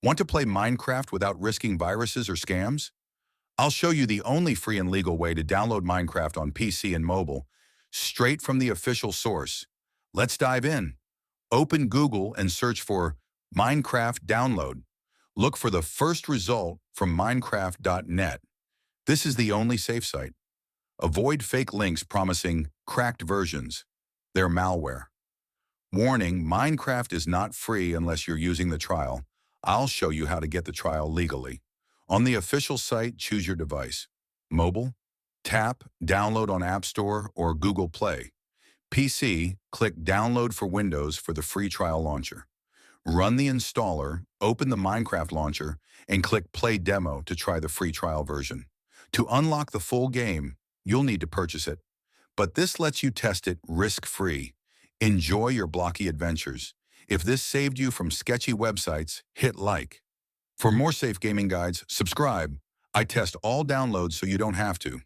Want to play Minecraft without risking viruses or scams? I'll show you the only free and legal way to download Minecraft on PC and mobile, straight from the official source. Let's dive in. Open Google and search for Minecraft download. Look for the first result from Minecraft.net. This is the only safe site. Avoid fake links promising cracked versions. They're malware. Warning, Minecraft is not free unless you're using the trial. I'll show you how to get the trial legally. On the official site, choose your device. Mobile, tap Download on App Store or Google Play. PC, click Download for Windows for the free trial launcher. Run the installer, open the Minecraft launcher, and click Play Demo to try the free trial version. To unlock the full game, you'll need to purchase it. But this lets you test it risk-free. Enjoy your blocky adventures. If this saved you from sketchy websites, hit like. For more safe gaming guides, subscribe. I test all downloads so you don't have to.